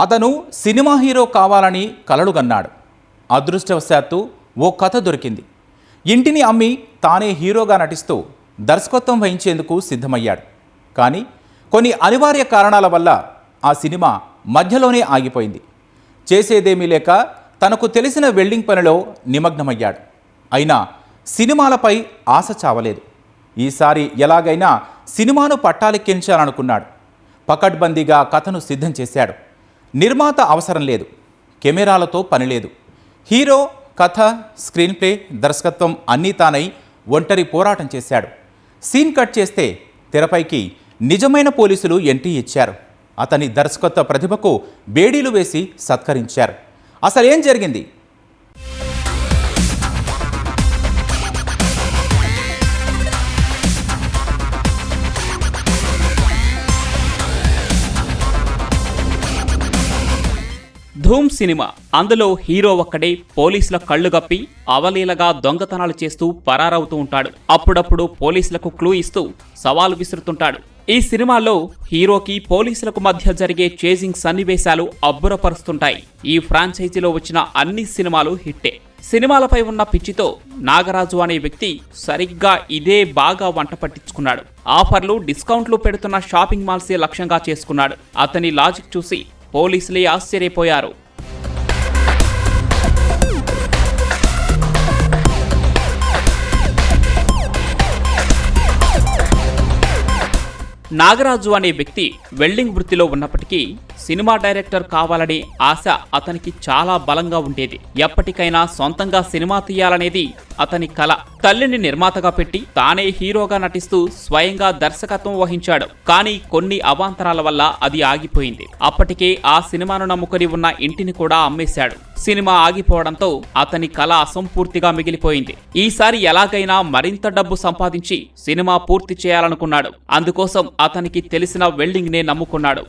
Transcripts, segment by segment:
అతను cinema hero కావాలని కలలు కన్నాడు. అదృష్టవశాత్తు ఓ కథ దొరికింది. ఇంటిని అమ్మి తానే హీరోగా నటిస్తూ దర్శకత్వం వహించేందుకు సిద్ధమయ్యాడు. కానీ కొన్ని అనివార్య కారణాల వల్ల ఆ సినిమా మధ్యలోనే ఆగిపోయింది. చేసేదేమీ లేక తనకు తెలిసిన వెల్డింగ్ పనిలో నిమగ్నమయ్యాడు. అయినా సినిమాలపై ఆశ చావలేదు. ఈసారి ఎలాగైనా సినిమాను పట్టాలెక్కించాలనుకున్నాడు. పకడ్బందీగా కథను సిద్ధం చేశాడు. నిర్మాత అవసరం లేదు, కెమెరాలతో పనిలేదు. హీరో, కథ, స్క్రీన్ ప్లే, దర్శకత్వం అన్నీ తానై ఒంటరి పోరాటం చేశాడు. సీన్ కట్ చేస్తే తెరపైకి నిజమైన పోలీసులు ఎంట్రీ ఇచ్చారు. అతని దర్శకత్వ ప్రతిభకు బేడీలు వేసి సత్కరించారు. అసలేం జరిగింది? ధూమ్ సినిమా. అందులో హీరో ఒక్కడే పోలీసుల కళ్ళు గప్పి అవలీలగా దొంగతనాలు చేస్తూ పరారవుతూ ఉంటాడు. అప్పుడప్పుడు పోలీసులకు క్లూ ఇస్తూ సవాలు విసురుతుంటాడు. ఈ సినిమాలో హీరోకి పోలీసులకు మధ్య జరిగే చేజింగ్ సన్నివేశాలు అబ్బురపరుస్తుంటాయి. ఈ ఫ్రాంచైజీలో వచ్చిన అన్ని సినిమాలు హిట్టే. సినిమాలపై ఉన్న పిచ్చితో నాగరాజు అనే వ్యక్తి సరిగ్గా ఇదే బాగా వంట పట్టించుకున్నాడు. ఆఫర్లు, డిస్కౌంట్లు పెడుతున్న షాపింగ్ మాల్సే లక్ష్యంగా చేసుకున్నాడు. అతని లాజిక్ చూసి పోలీసులే ఆశ్చర్యపోయారు. నాగరాజు అనే వ్యక్తి వెల్డింగ్ వృత్తిలో ఉన్నప్పటికీ సినిమా డైరెక్టర్ కావాలనే ఆశ అతనికి చాలా బలంగా ఉండేది. ఎప్పటికైనా సొంతంగా సినిమా తీయాలనేది అతని కల. తల్లిని నిర్మాతగా పెట్టి తానే హీరోగా నటిస్తూ స్వయంగా దర్శకత్వం వహించాడు. కానీ కొన్ని అవాంతరాల వల్ల అది ఆగిపోయింది. అప్పటికే ఆ సినిమాను నమ్ముకొని ఉన్న ఇంటిని కూడా అమ్మేశాడు. సినిమా ఆగిపోవడంతో అతని కల అసంపూర్తిగా మిగిలిపోయింది. ఈసారి ఎలాగైనా మరింత డబ్బు సంపాదించి సినిమా పూర్తి చేయాలనుకున్నాడు. అందుకోసం అతనికి తెలిసిన వెల్డింగ్ నే నమ్ముకున్నాడు.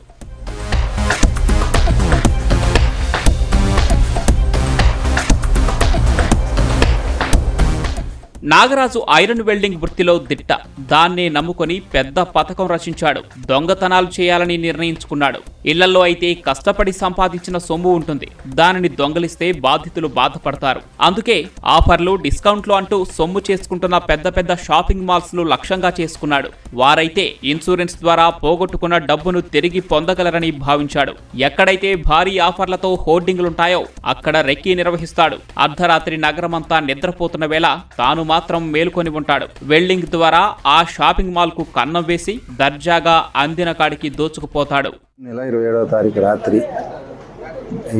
నాగరాజు ఐరన్ వెల్డింగ్ వృత్తిలో దిట్ట. దాన్నే నమ్ముకొని పెద్ద పథకం రచించాడు. దొంగతనాలు చేయాలని నిర్ణయించుకున్నాడు. ఇళ్లలో అయితే కష్టపడి సంపాదించిన సొమ్ము ఉంటుంది. దానిని దొంగలిస్తే బాధితులు బాధపడతారు. అందుకే ఆఫర్లు, డిస్కౌంట్లు అంటూ సొమ్ము చేసుకుంటున్న పెద్ద పెద్ద షాపింగ్ మాల్స్ ను లక్ష్యంగా చేసుకున్నాడు. వారైతే ఇన్సూరెన్స్ ద్వారా పోగొట్టుకున్న డబ్బును తిరిగి పొందగలరని భావించాడు. ఎక్కడైతే భారీ ఆఫర్లతో హోర్డింగులుంటాయో అక్కడ రెక్కీ నిర్వహిస్తాడు. అర్ధరాత్రి నగరమంతా నిద్రపోతున్న వేళ తాను మాత్రం మేలుకొని ఉంటాడు. వెల్డింగ్ ద్వారా ఆ షాపింగ్ మాల్ కు కన్నం వేసి దర్జాగా అందిన కాడికి దోచుకుపోతాడు. నెల 27వ తారీఖు రాత్రి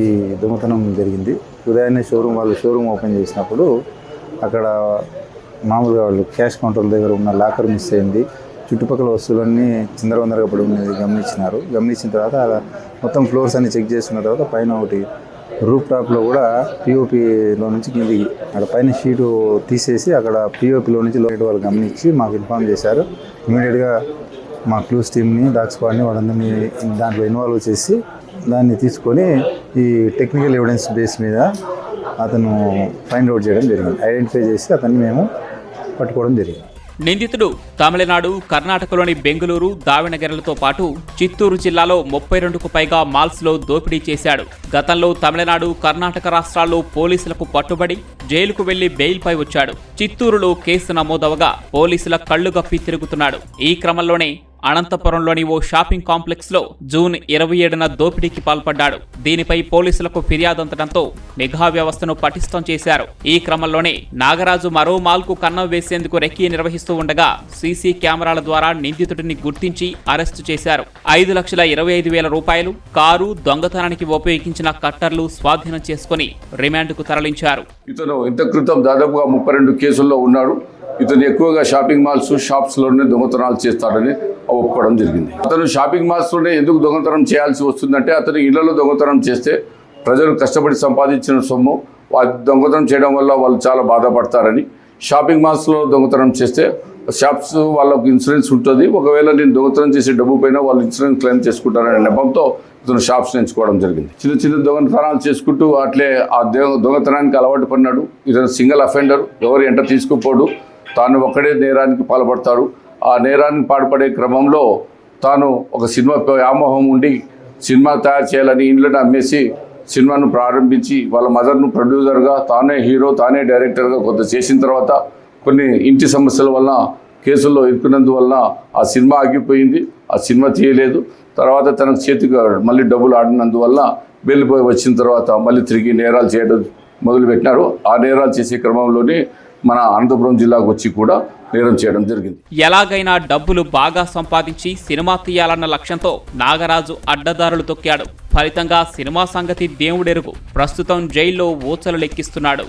ఈ దొంగతనం జరిగింది. ఉదయాన్నే వాళ్ళు షోరూమ్ ఓపెన్ చేసినప్పుడు అక్కడ మామూలుగా వాళ్ళు క్యాష్ కౌంటర్ దగ్గర ఉన్న లాకర్ మిస్ అయింది. చుట్టుపక్కల వస్తువులన్నీ చిందరవందరగా పడి ఉన్నది గమనించిన తర్వాత మొత్తం ఫ్లోర్స్ అన్ని చెక్ చేసుకున్న తర్వాత పైన ఒకటి రూప్ టాప్లో కూడా పిఓపిలో నుంచి కిందికి అక్కడ పైన షీటు తీసేసి అక్కడ పిఓపిలో నుంచి లోపల వాళ్ళు గమనించి మాకు ఇన్ఫార్మ్ చేశారు. ఇమీడియట్గా మా క్లూస్ టీమ్ని, డాగ్ స్క్వాడ్ని వాళ్ళందరినీ దాంట్లో ఇన్వాల్వ్ చేసి దాన్ని తీసుకొని ఈ టెక్నికల్ ఎవిడెన్స్ బేస్ మీద అతను ఫైండ్ అవుట్ చేయడం జరిగింది. ఐడెంటిఫై చేసి అతన్ని మేము పట్టుకోవడం జరిగింది. నిందితుడు తమిళనాడు, కర్ణాటకలోని బెంగళూరు, దావణగిరిలతో పాటు చిత్తూరు జిల్లాలో 32కు పైగా మాల్స్లో దోపిడీ చేశాడు. గతంలో తమిళనాడు, కర్ణాటక రాష్ట్రాల్లో పోలీసులకు పట్టుబడి జైలుకు వెళ్లి బెయిల్పై వచ్చాడు. చిత్తూరులో కేసు నమోదవగా పోలీసుల కళ్లు గప్పి తిరుగుతున్నాడు. ఈ క్రమంలోనే అనంతపురంలోని ఓ షాపింగ్ కాంప్లెక్స్ లో జూన్ 27న దోపిడీకి పాల్పడ్డాడు. దీనిపై పోలీసులకు ఫిర్యాదు అందడంతో నిఘా వ్యవస్థను పటిష్టం చేశారు. ఈ క్రమంలోనే నాగరాజు మరో మాల్ కు కన్నం వేసేందుకు రెక్కీ నిర్వహిస్తూ ఉండగా సీసీ కెమెరాల ద్వారా నిందితుడిని గుర్తించి అరెస్టు చేశారు. 5,25,000 రూపాయలు, కారు, దొంగతనానికి ఉపయోగించిన కట్టర్లు స్వాధీనం చేసుకుని రిమాండ్కు తరలించారు. ఇతను ఇంత క్రితం దాదాపుగా 32 కేసుల్లో ఉన్నాడు. ఇతను ఎక్కువగా షాపింగ్ మాల్స్, షాప్స్లోనే దొంగతనాలు చేస్తాడని ఒప్పుకోవడం జరిగింది. అతను షాపింగ్ మాల్స్లోనే ఎందుకు దొంగతనం చేయాల్సి వస్తుందంటే అతను ఇళ్లలో దొంగతనం చేస్తే ప్రజలు కష్టపడి సంపాదించిన సొమ్ము దొంగతనం చేయడం వల్ల వాళ్ళు చాలా బాధపడతారని, షాపింగ్ మాల్స్లో దొంగతనం చేస్తే షాప్స్ వాళ్ళకు ఇన్సూరెన్స్ ఉంటుంది, ఒకవేళ నేను దొంగతనం చేసే డబ్బు పైన వాళ్ళు ఇన్సూరెన్స్ క్లెయిమ్ చేసుకుంటారనే నెపంతో ఇతను షాప్స్ ఎంచుకోవడం జరిగింది. చిన్న చిన్న దొంగతనాలు చేసుకుంటూ అట్లే ఆ దొంగతనానికి అలవాటు పడినాడు. ఇతను సింగిల్ అఫెండర్, ఎవరు ఎంట తీసుకుపోడు, తాను ఒక్కడే నేరానికి పాల్పడతాడు. ఆ నేరానికి పాల్పడే క్రమంలో తాను ఒక సినిమా వ్యామోహం ఉండి సినిమా తయారు చేయాలని ఇండ్లను అమ్మేసి సినిమాను ప్రారంభించి వాళ్ళ మదర్ను ప్రొడ్యూసర్గా, తానే హీరో, తానే డైరెక్టర్గా కొంత చేసిన తర్వాత కొన్ని ఇంటి సమస్యల వలన కేసుల్లో ఇరుకున్నందువలన ఆ సినిమా ఆగిపోయింది. ఆ సినిమా తీయలేదు. తర్వాత తనకు చేతికి మళ్ళీ డబ్బులు ఆడినందువల్ల వెళ్ళిపోయి వచ్చిన తర్వాత మళ్ళీ తిరిగి నేరాలు చేయడం మొదలుపెట్టినారు. ఆ నేరాలు చేసే క్రమంలోనే మన అనంతపురం జిల్లాకు వచ్చి కూడా నేరం చేయడం జరిగింది. ఎలాగైనా డబ్బులు బాగా సంపాదించి సినిమా తీయాలన్న లక్ష్యంతో నాగరాజు అడ్డదారులు తొక్కాడు. ఫలితంగా సినిమా సంగతి దేవుడెరుగు. ప్రస్తుతం జైల్లో ఊచలు లెక్కిస్తున్నాడు.